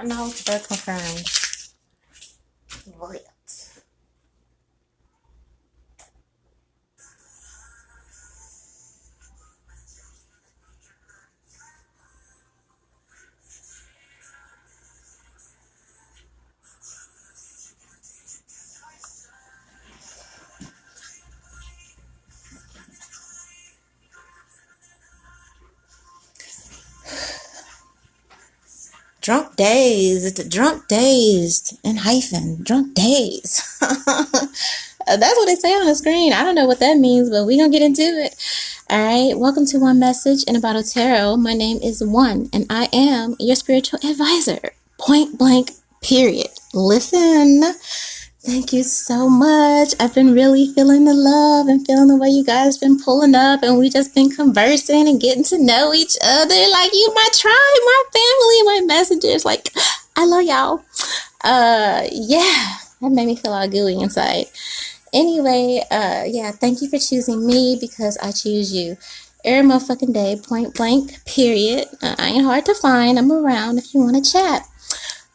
No, they're confirmed. Right. Drunk dazed, Enhypen, drunk days. That's what they say on the screen. I don't know what that means, but we're going to get into it. All right. Welcome to One Message in a Bottle Tarot. My name is One, and I am your spiritual advisor. Point blank, period. Listen. Thank you so much. I've been really feeling the love and feeling the way you guys been pulling up, and we just been conversing and getting to know each other. Like, you my tribe, my family, my messengers. Like, I love y'all. Yeah, that made me feel all gooey inside. Anyway, yeah, thank you for choosing me because I choose you every motherfucking day, point blank, period. I ain't hard to find. I'm around if you want to chat.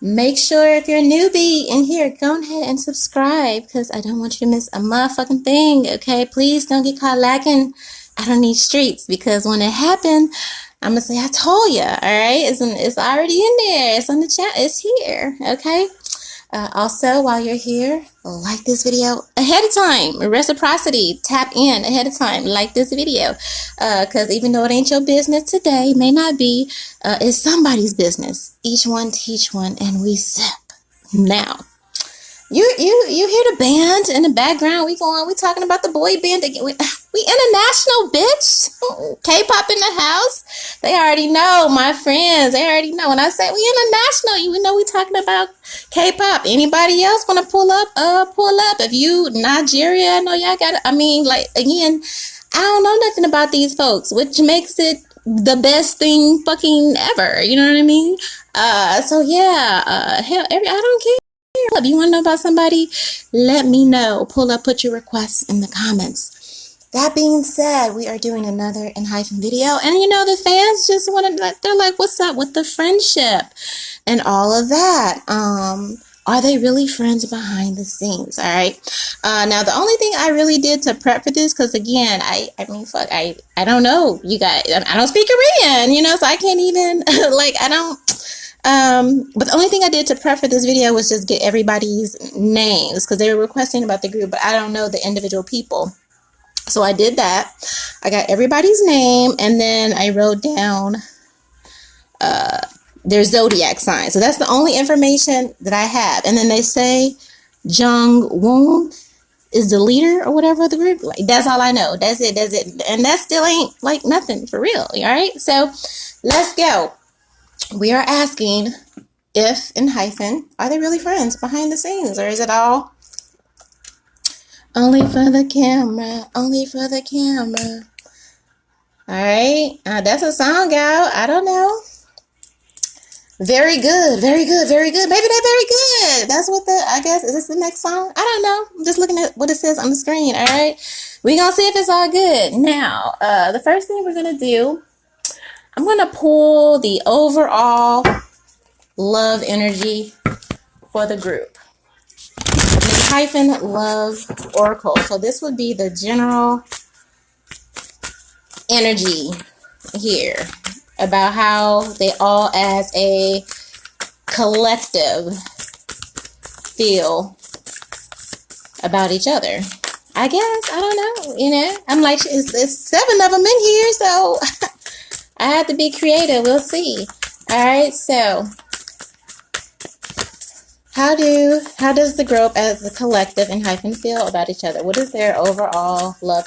Make sure if you're a newbie in here, go ahead and subscribe because I don't want you to miss a motherfucking thing, okay? Please don't get caught lacking out on these streets because when it happened, I'm going to say, I told you, all right? It's already in there. It's on the chat. It's here, okay? Also, while you're here, like this video ahead of time. Reciprocity, tap in ahead of time. Like this video. Because even though it ain't your business today, may not be, it's somebody's business. Each one teach one, and we sip. Now, you hear the band in the background. We talking about the boy band again. We international, bitch. K-pop in the house. They already know, my friends. They already know. When I say we international, you know we talking about K-pop. Anybody else want to pull up? Pull up. If you Nigeria, I know y'all got it. I mean, like, again, I don't know nothing about these folks, which makes it the best thing fucking ever. You know what I mean? So yeah, hell, I don't care. If you want to know about somebody, let me know. Pull up, put your requests in the comments. That being said, we are doing another Enhypen video. And you know, the fans just want to, they're like, what's up with the friendship and all of that? Are they really friends behind the scenes? All right. Now, the only thing I really did to prep for this, because again, I mean, fuck, I don't know, you guys. I don't speak Korean, you know, so I can't even, like, I don't. But the only thing I did to prep for this video was just get everybody's names because they were requesting about the group, but I don't know the individual people. So I did that. I got everybody's name and then I wrote down their zodiac sign. So that's the only information that I have. And then they say Jung Woon is the leader or whatever of the group. Like, that's all I know. That's it. And that still ain't like nothing for real. All right. So let's go. We are asking if Enhypen, are they really friends behind the scenes, or is it all only for the camera, only for the camera? All right, that's a song out. I don't know. Very good, very good, very good. Maybe they're very good. That's what I guess, is this the next song? I don't know. I'm just looking at what it says on the screen, all right? We're going to see if it's all good. Now, the first thing we're going to do, I'm going to pull the overall love energy for the group. Enhypen Love Oracle. So this would be the general energy here about how they all as a collective feel about each other. I guess, I don't know, you know. I'm like, it's 7 of them in here, so I have to be creative. We'll see. All right, so how does the group as a collective Enhypen feel about each other? What is their overall love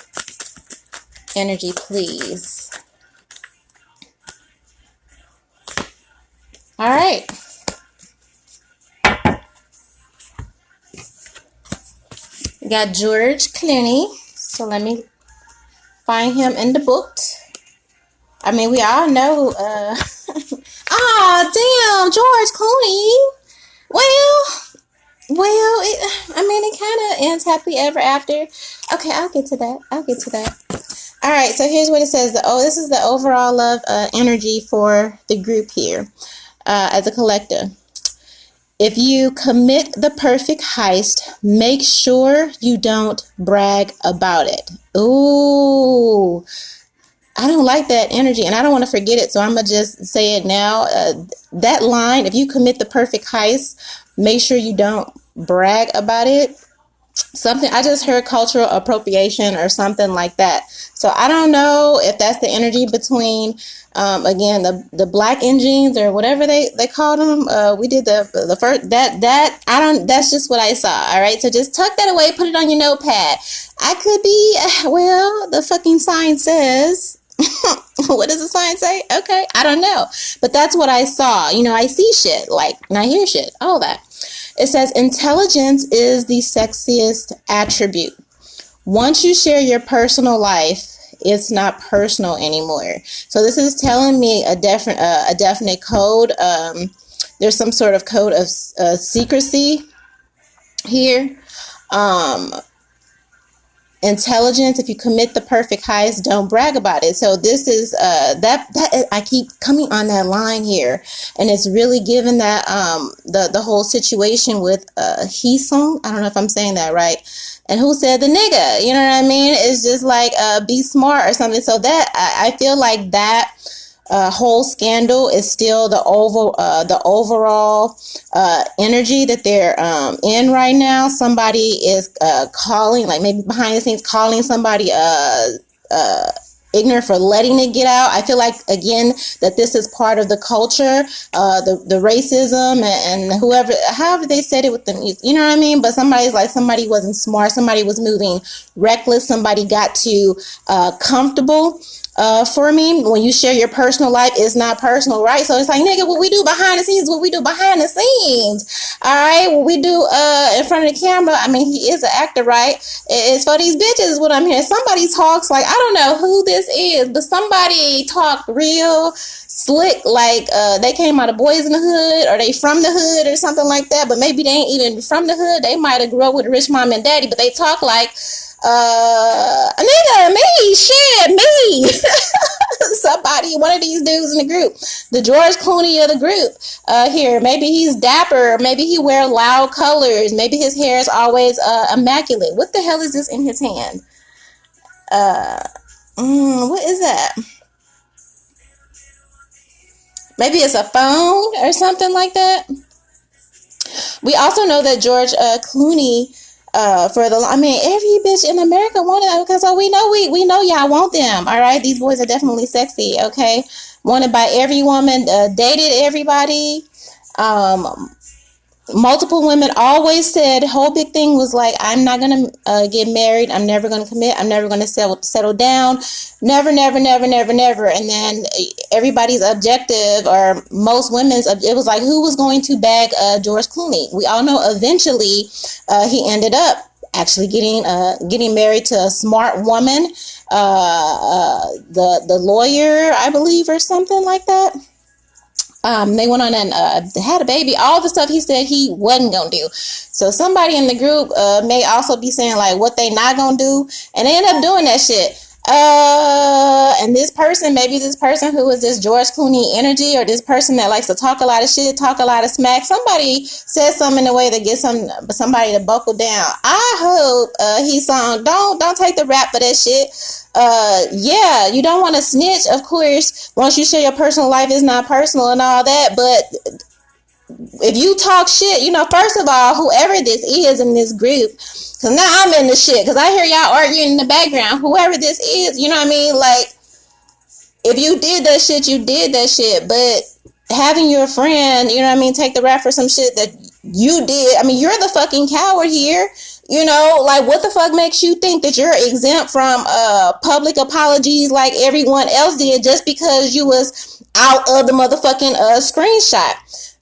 energy, please? All right. We got George Clooney. So let me find him in the book. I mean, we all know. Damn, George Clooney. Well, it kind of ends happily ever after. Okay, I'll get to that. All right, so here's what it says. This is the overall love energy for the group here as a collective. If you commit the perfect heist, make sure you don't brag about it. Ooh, I don't like that energy, and I don't want to forget it, so I'm going to just say it now. That line, if you commit the perfect heist, make sure you don't brag about it. Something, I just heard cultural appropriation or something like that. So I don't know if that's the energy between, again, the black engines or whatever they called them. We did the first, I don't, that's just what I saw. All right. So just tuck that away, put it on your notepad. I could be, well, the fucking sign says, what does the sign say? Okay. I don't know, but that's what I saw. You know, I see shit, like, and I hear shit, all that. It says intelligence is the sexiest attribute. Once you share your personal life, it's not personal anymore. So this is telling me a definite code. There's some sort of code of secrecy here. Intelligence, if you commit the perfect heist, don't brag about it. So this is that I keep coming on that line here, and it's really given that the whole situation with Heesung. I don't know if I'm saying that right. And who said the nigga? You know what I mean? It's just like be smart or something. So that I feel like that whole scandal is still the overall energy that they're in right now. Somebody is calling, like maybe behind the scenes, calling somebody ignorant for letting it get out. I feel like, again, that this is part of the culture, the racism and however they said it with the music, you know what I mean? But somebody's like, somebody wasn't smart, somebody was moving reckless, somebody got too comfortable. For me, when you share your personal life, it's not personal, right? So it's like, nigga, what we do behind the scenes, what we do behind the scenes. All right, what we do in front of the camera, I mean, he is an actor, right? It's for these bitches is what I'm hearing. Somebody talks like, I don't know who this is, but somebody talked real slick, like they came out of Boys in the Hood, or they from the hood or something like that, but maybe they ain't even from the hood. They might have grew up with a rich mom and daddy, but they talk like, nigga, me, shit, me. Somebody, one of these dudes in the group, the George Clooney of the group here. Maybe he's dapper, maybe he wears loud colors, maybe his hair is always immaculate. What the hell is this in his hand? What is that? Maybe it's a phone or something like that. We also know that George Clooney, every bitch in America wanted them, because we know y'all want them. All right, these boys are definitely sexy. Okay, wanted by every woman, dated everybody. Multiple women always said, whole big thing was like, I'm not gonna get married, I'm never gonna commit, I'm never gonna settle down, never. And then everybody's objective, or most women's, it was like, who was going to bag George Clooney? We all know eventually he ended up actually getting married to a smart woman, the lawyer, I believe, or something like that. They went on and had a baby, all the stuff he said he wasn't going to do. So somebody in the group may also be saying, like, what they not going to do. And they end up doing that shit. And this person, maybe this person who is this George Clooney energy, or this person that likes to talk a lot of shit, talk a lot of smack, somebody says something in a way that gets somebody to buckle down. I hope he's on, don't take the rap for that shit. Yeah, you don't want to snitch, of course. Once you share your personal life, it's not personal and all that, but if you talk shit, first of all, whoever this is in this group, because now I'm in the shit, because I hear y'all arguing in the background, whoever this is, you know what I mean? Like, if you did that shit, you did that shit, but having your friend, you know what I mean, take the rap for some shit that you did, I mean, you're the fucking coward here. Like, what the fuck makes you think that you're exempt from public apologies like everyone else did, just because you was out of the motherfucking screenshot?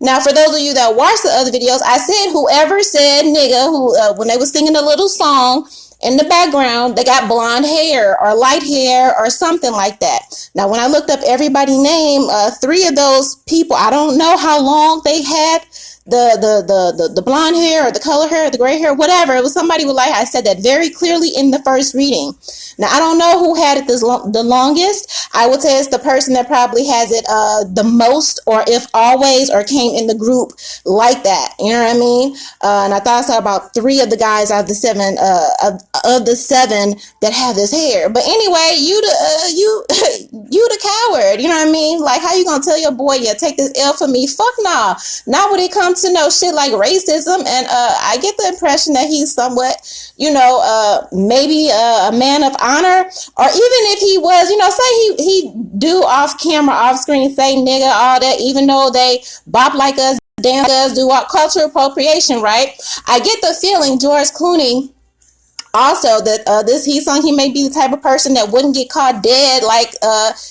Now, for those of you that watched the other videos, I said whoever said nigga, who when they was singing a little song in the background, they got blonde hair or light hair or something like that. Now, when I looked up everybody's name, 3 of those people, I don't know how long they had the blonde hair or the color hair, or the gray hair, whatever. It was somebody with light. I said that very clearly in the first reading. Now, I don't know who had it the longest. I would say it's the person that probably has it the most, or if always, or came in the group like that. You know what I mean? And I thought I saw about 3 of the guys out of the 7 of the 7 that have this hair. But anyway, you the coward. You know what I mean? Like, how you gonna tell your boy, yeah, take this L for me? Fuck nah. Not when it comes to no shit like racism. And I get the impression that he's somewhat, maybe a man of honor, or even if he was, say he do off camera, off screen, say nigga, all that, even though they bop like us, damn us, do all cultural appropriation, right? I get the feeling George Clooney also that he may be the type of person that wouldn't get caught dead, like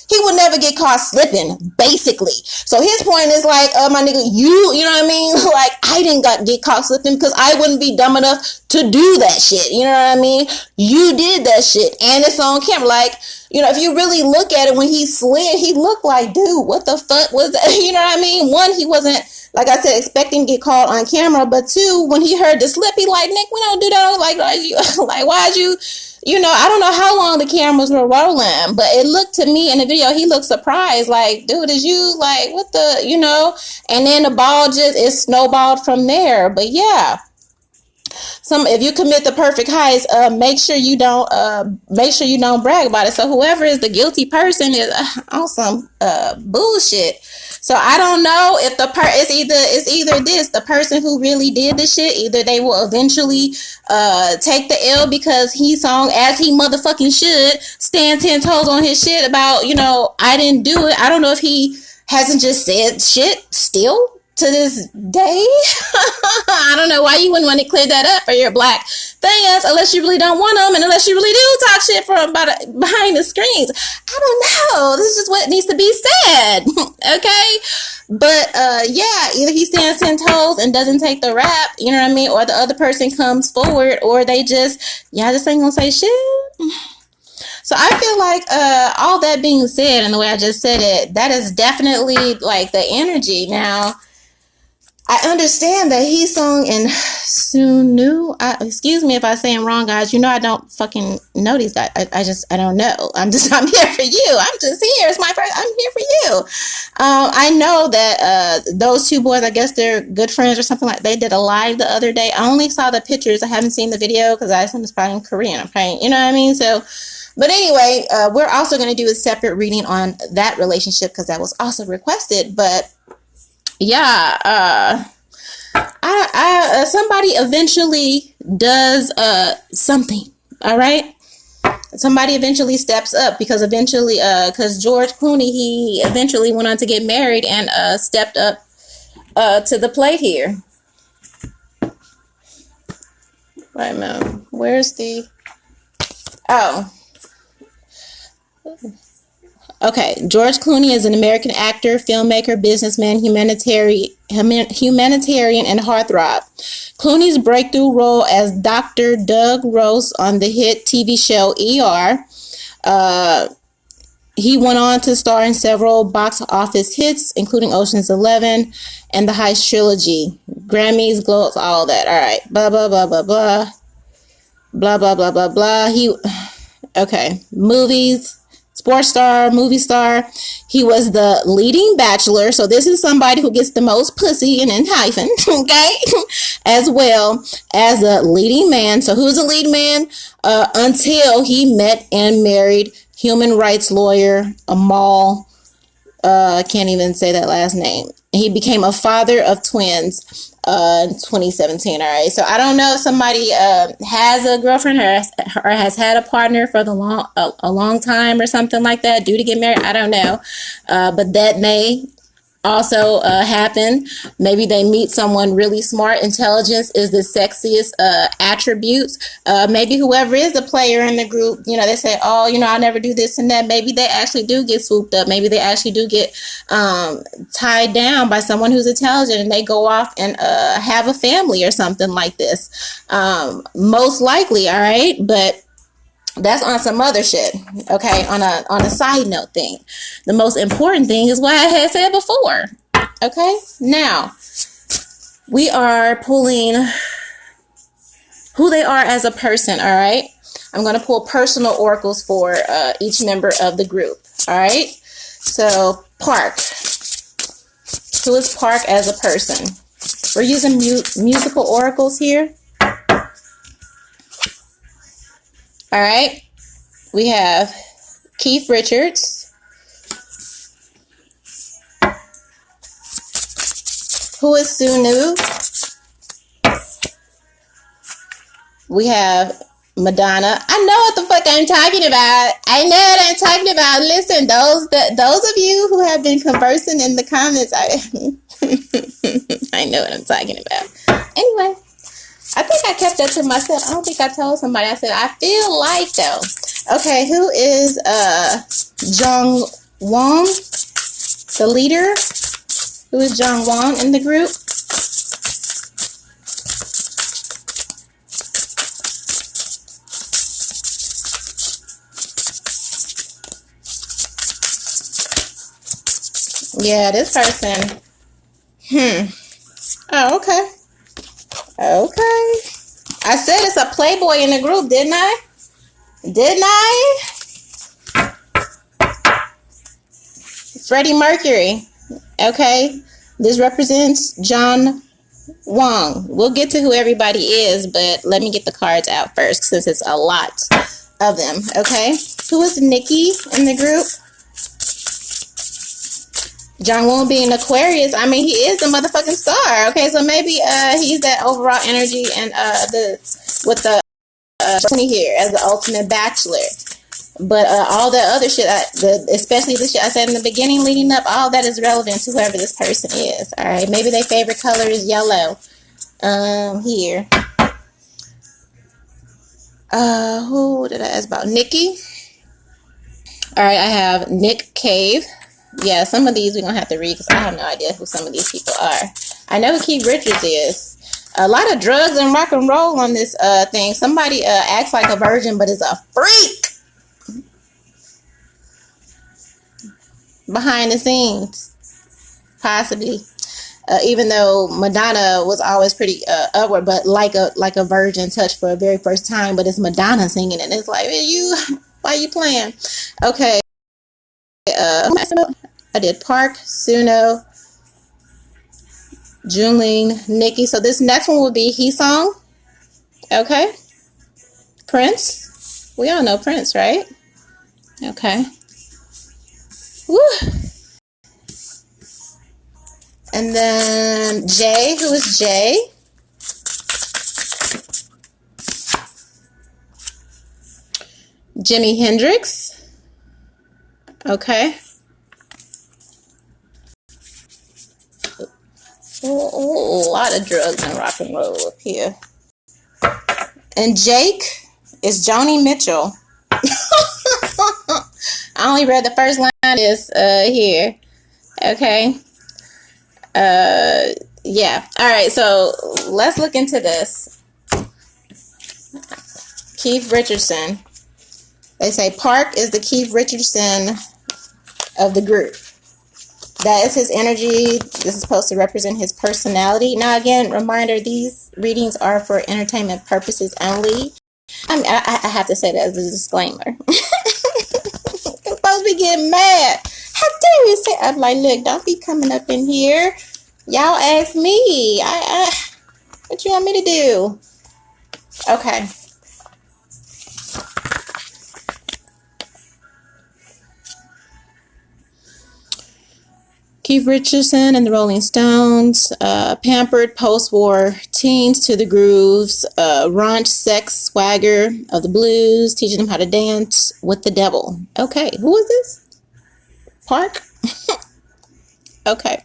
he would never get caught slipping, basically. So his point is like, my nigga, you know what I mean? Like, I didn't get caught slipping because I wouldn't be dumb enough to do that shit. You know what I mean? You did that shit, and it's on camera. Like, if you really look at it, when he slid, he looked like, dude, what the fuck was that? You know what I mean? One, he wasn't, like I said, expecting to get caught on camera, but 2, when he heard the slip, he like, Nick, we don't do that. Like why'd you, I don't know how long the cameras were rolling, but it looked to me in the video, he looked surprised, like, dude, is you, like, what the, and then the ball it snowballed from there. But yeah. If you commit the perfect heist, make sure you don't brag about it. So whoever is the guilty person is on some bullshit. So I don't know if it's either this, the person who really did the shit, either they will eventually take the L because he song, as he motherfucking should, stand 10 toes on his shit about, I didn't do it. I don't know if he hasn't just said shit still to this day. I don't know why you wouldn't want to clear that up for your black fans, unless you really don't want them, and unless you really do talk shit from behind the screens. I don't know. This is just what needs to be said. Okay? But yeah, either he stands 10 toes and doesn't take the rap, you know what I mean, or the other person comes forward, or they just ain't gonna say shit. So I feel like all that being said, and the way I just said it, that is definitely like the energy. Now, I understand that he sung in Sunu. Excuse me if I say him wrong, guys. I don't fucking know these guys. I don't know. I'm here for you. I'm just here. It's my first. I'm here for you. I know that those 2 boys, I guess they're good friends or something like. They did a live the other day. I only saw the pictures. I haven't seen the video because I assume it's probably in Korean. Okay, you know what I mean? So. But anyway, we're also going to do a separate reading on that relationship because that was also requested. But yeah, somebody eventually does something. All right, somebody eventually steps up because George Clooney, he eventually went on to get married and stepped up to the plate here. Right, man. Where's the? Oh. Okay, George Clooney is an American actor, filmmaker, businessman, humanitarian, and heartthrob. Clooney's breakthrough role as Dr. Doug Rose on the hit TV show ER. He went on to star in several box office hits, including Ocean's 11 and the Heist trilogy. Grammys, Globes, all that. All right, blah, blah, blah, blah, blah. Blah, blah, blah, blah, blah. Okay, movies. Sports star, movie star. He was the leading bachelor. So this is somebody who gets the most pussy in Enhypen, okay? As well as the leading man. So who's the lead man? Until he met and married human rights lawyer Amal. I can't even say that last name. He became a father of twins in 2017. All right. So I don't know if somebody has a girlfriend or has had a partner for a long time or something like that, due to get married. I don't know. But that may also happen. Maybe they meet someone really smart. Intelligence is the sexiest attributes. Maybe whoever is the player in the group, they say, oh, I'll never do this and that. Maybe they actually do get swooped up. Maybe they actually do get tied down by someone who's intelligent, and they go off and have a family or something like this. Most likely, all right? But that's on some other shit, okay? On a side note thing. The most important thing is what I had said before, okay? Now, we are pulling who they are as a person, all right? I'm going to pull personal oracles for each member of the group, all right? So, Park. Who is Park as a person? We're using musical oracles here. All right. We have Keith Richards. Who is Sunu? We have Madonna. I know what the fuck I'm talking about. I know what I'm talking about. Listen, those of you who have been conversing in the comments, I know what I'm talking about. Anyway, I think I kept that to myself. I don't think I told somebody. I said, I feel like though. Okay, who is Jong Wong, the leader? Who is Jong Wong in the group? Yeah, this person. Oh, okay. Okay. I said it's a playboy in the group, didn't I? Didn't I? Freddie Mercury. Okay. This represents John Wong. We'll get to who everybody is, but let me get the cards out first since it's a lot of them. Okay. Who is Nikki in the group? John Wong being Aquarius, I mean, he is the motherfucking star. Okay, so maybe he's that overall energy and with the here as the ultimate bachelor. But all that other shit, especially the shit I said in the beginning leading up, all that is relevant to whoever this person is. All right, maybe their favorite color is yellow. Here. Who did I ask about? Nikki. All right, I have Nick Cave. Yeah, some of these we're going to have to read because I have no idea who some of these people are. I know who Keith Richards is. A lot of drugs and rock and roll on this thing. Somebody acts like a virgin but is a freak behind the scenes. Possibly. Even though Madonna was always pretty upward, but like a virgin touch for a very first time, but it's Madonna singing it. And it's like, why are you playing? Okay. I did Park, Suno, Junling, Nikki. So this next one will be Song. Okay. Prince. We all know Prince, right? Okay. Woo. And then Jay. Who is Jay? Jimi Hendrix. Okay. A lot of drugs and rock and roll up here. And Jake is Joni Mitchell. I only read the first line is here. Okay. Yeah. All right. So let's look into this. Keith Richardson. They say Park is the Keith Richardson of the group. That is his energy. This is supposed to represent his personality. Now, again, reminder, these readings are for entertainment purposes only. I mean, I have to say that as a disclaimer. I'm supposed to be getting mad. How dare you say? I'm like, look, don't be coming up in here. Y'all ask me. What you want me to do? Okay. Keith Richardson and the Rolling Stones, pampered post-war teens to the grooves, raunch, sex, swagger of the blues, teaching them how to dance with the devil. Okay, who is this? Park? Okay.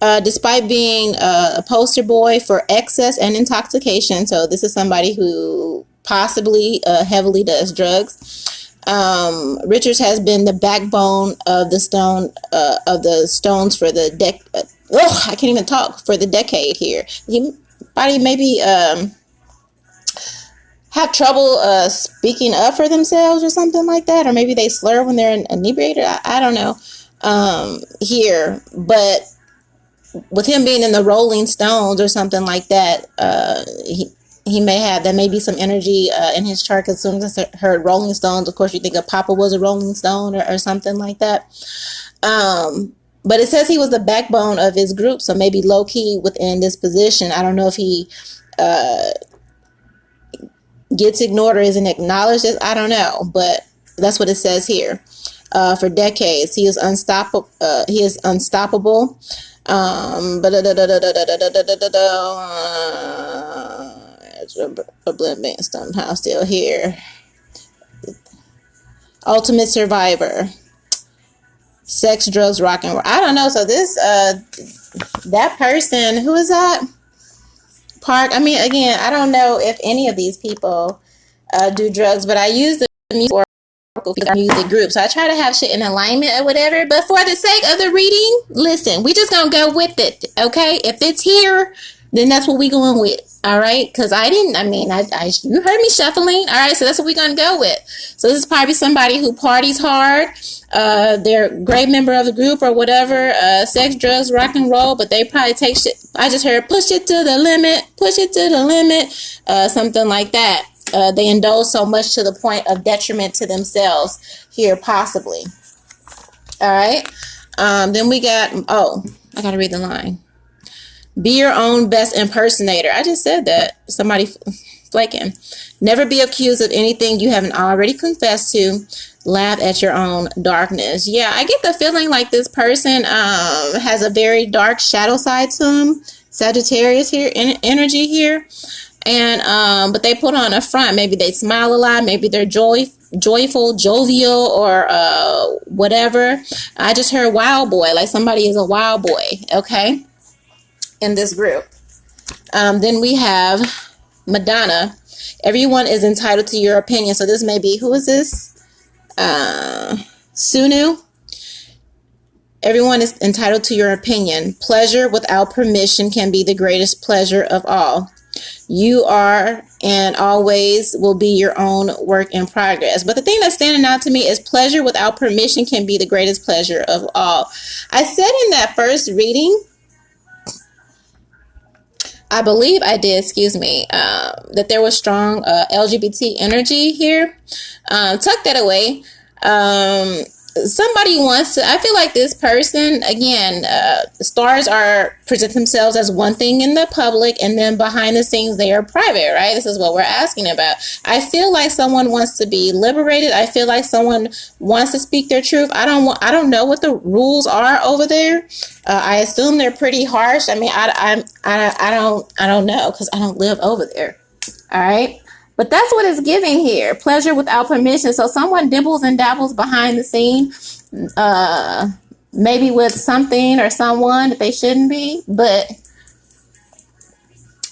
Despite being a poster boy for excess and intoxication, so this is somebody who possibly heavily does drugs. Richards has been the backbone of the Stones for the I can't even talk, for the decade here. He maybe have trouble speaking up for themselves or something like that, or maybe they slur when they're inebriated. I don't know here, but with him being in the Rolling Stones or something like that, he may have, that may be some energy in his chart. Because as soon as I heard Rolling Stones, of course you think of Papa was a Rolling Stone or something like that. But it says he was the backbone of his group, so maybe low key within this position. I don't know if he gets ignored or isn't acknowledged. I don't know, but that's what it says here. For decades, he is unstoppable. A blend band somehow still here. Ultimate survivor. Sex, drugs, rock and roll. I don't know. So this that person, who is that? Park. I mean, again, I don't know if any of these people do drugs, but I use the music group, so I try to have shit in alignment or whatever. But for the sake of the reading, listen, we just gonna go with it, okay? If it's here, then that's what we going with. All right, because I you heard me shuffling. All right, so that's what we're gonna go with. So this is probably somebody who parties hard. They're a great member of the group or whatever. Sex, drugs, rock and roll, but they probably take shit. I just heard push it to the limit, something like that. They indulge so much to the point of detriment to themselves here, possibly. All right. Then we got, I gotta read the line. Be your own best impersonator. I just said that. Somebody flaking. Never be accused of anything you haven't already confessed to. Laugh at your own darkness. Yeah, I get the feeling like this person has a very dark shadow side to them. Sagittarius here, energy here. And but they put on a front. Maybe they smile a lot. Maybe they're joyful, jovial, or whatever. I just heard wild boy, like somebody is a wild boy, okay, in this group. Then we have Madonna. Everyone is entitled to your opinion. So this may be, who is this? Sunu. Everyone is entitled to your opinion. Pleasure without permission can be the greatest pleasure of all. You are and always will be your own work in progress. But the thing that's standing out to me is pleasure without permission can be the greatest pleasure of all. I said in that first reading, I believe I did, that there was strong LGBT energy here. Tuck that away. Somebody wants to, I feel like this person, again, stars are present themselves as one thing in the public, and then behind the scenes they are private, right? This is what we're asking about. I feel like someone wants to be liberated. I feel like someone wants to speak their truth. I don't know what the rules are over there. I assume they're pretty harsh. I mean, I don't know, because I don't live over there. All right. But that's what it's giving here. Pleasure without permission. So someone dibbles and dabbles behind the scene, maybe with something or someone that they shouldn't be, but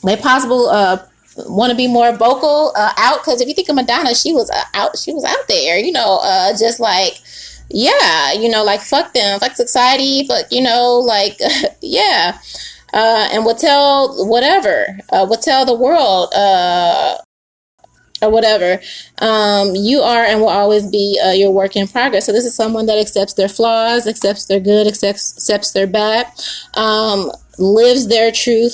they possibly want to be more vocal out. Because if you think of Madonna, she was out there, just like, yeah, like fuck them, fuck society, fuck, like, yeah. And would tell the world, or whatever. You are and will always be your work in progress. So this is someone that accepts their flaws, accepts their good, accepts their bad, lives their truth,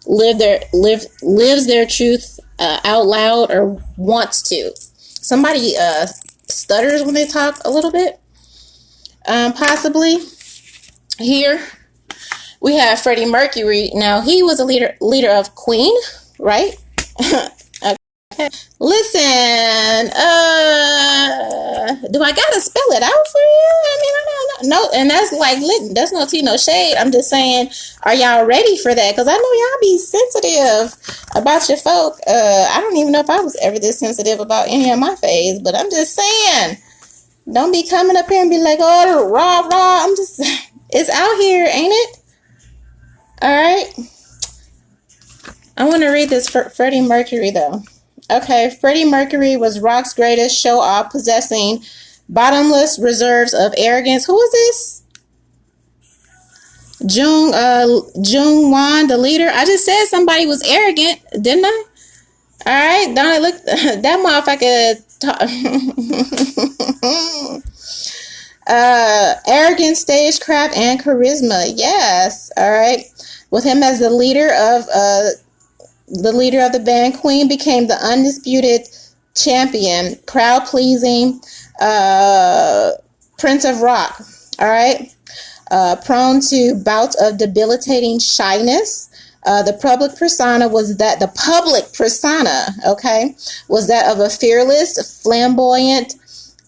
lives their truth out loud, or wants to. Somebody stutters when they talk a little bit, possibly. Here we have Freddie Mercury. Now he was a leader of Queen, right? Listen, do I gotta spell it out for you? I mean, I don't know. No, and that's no tea, no shade. I'm just saying, are y'all ready for that? Because I know y'all be sensitive about your folk. I don't even know if I was ever this sensitive about any of my faves, but I'm just saying, don't be coming up here and be like, oh, rah. I'm just, it's out here, ain't it? All right. I want to read this for Freddie Mercury, though. Okay, Freddie Mercury was rock's greatest show-off, possessing bottomless reserves of arrogance. Who is this? Jung Wan, the leader. I just said somebody was arrogant, didn't I? All right, don't look that motherfucker. Arrogance, stagecraft, and charisma. Yes. All right. With him as the leader of the band, Queen became the undisputed champion, crowd pleasing, Prince of Rock. All right. Prone to bouts of debilitating shyness. The public persona, okay, was that of a fearless, flamboyant,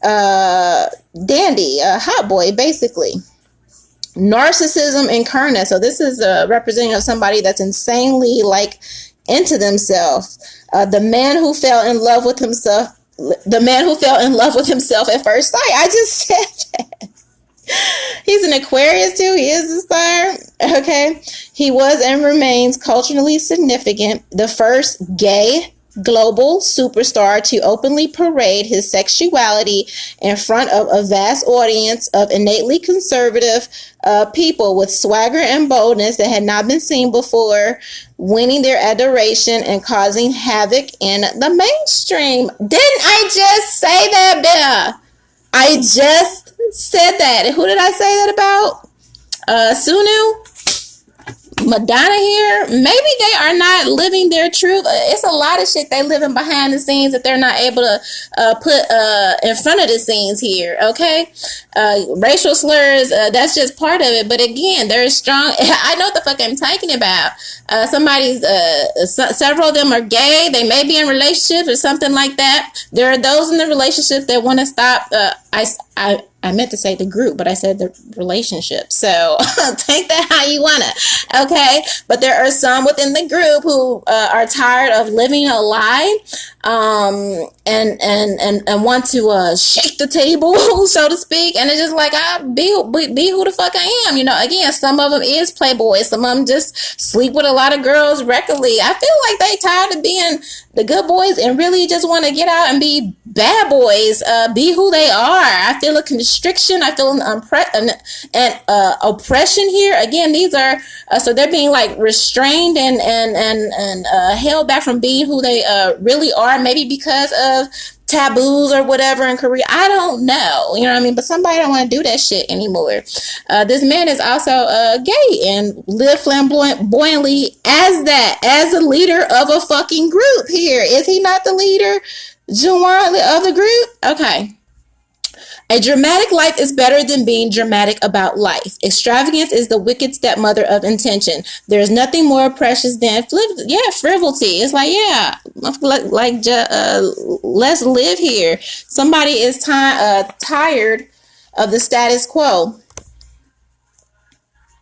dandy, a hot boy, basically. Narcissism incarnate. So this is a representing of somebody that's insanely like into themselves. The man who fell in love with himself. The man who fell in love with himself at first sight. I just said that. He's an Aquarius too. He is a star. Okay. He was and remains culturally significant. The first gay global superstar to openly parade his sexuality in front of a vast audience of innately conservative people with swagger and boldness that had not been seen before, winning their adoration and causing havoc in the mainstream. Didn't I just say that, Bella? I just said that. Who did I say that about? Sunu? Madonna here, maybe they are not living their truth. It's a lot of shit they living behind the scenes that they're not able to put in front of the scenes here. Okay, racial slurs, that's just part of it. But again, they're strong. I know what the fuck I'm talking about. Several of them are gay. They may be in relationships or something like that. There are those in the relationship that want to stop. I meant to say the group, but I said the relationship. So take that how you want to. Okay. But there are some within the group who are tired of living a lie and want to shake the table, so to speak. And it's just like, be who the fuck I am. You know, again, some of them is playboys. Some of them just sleep with a lot of girls regularly. I feel like they tired of being the good boys and really just want to get out and be bad boys, be who they are. I feel a constriction. I feel an oppression here. Again, these are so they're being like restrained and held back from being who they really are. Maybe because of taboos or whatever in Korea. I don't know. You know what I mean? But somebody don't want to do that shit anymore. This man is also gay and live flamboyantly as a leader of a fucking group here. Is he not the leader, Juwan, of the group? Okay. A dramatic life is better than being dramatic about life. Extravagance is the wicked stepmother of intention. There's nothing more precious than frivolity. It's like, let's live here. Somebody is tired of the status quo.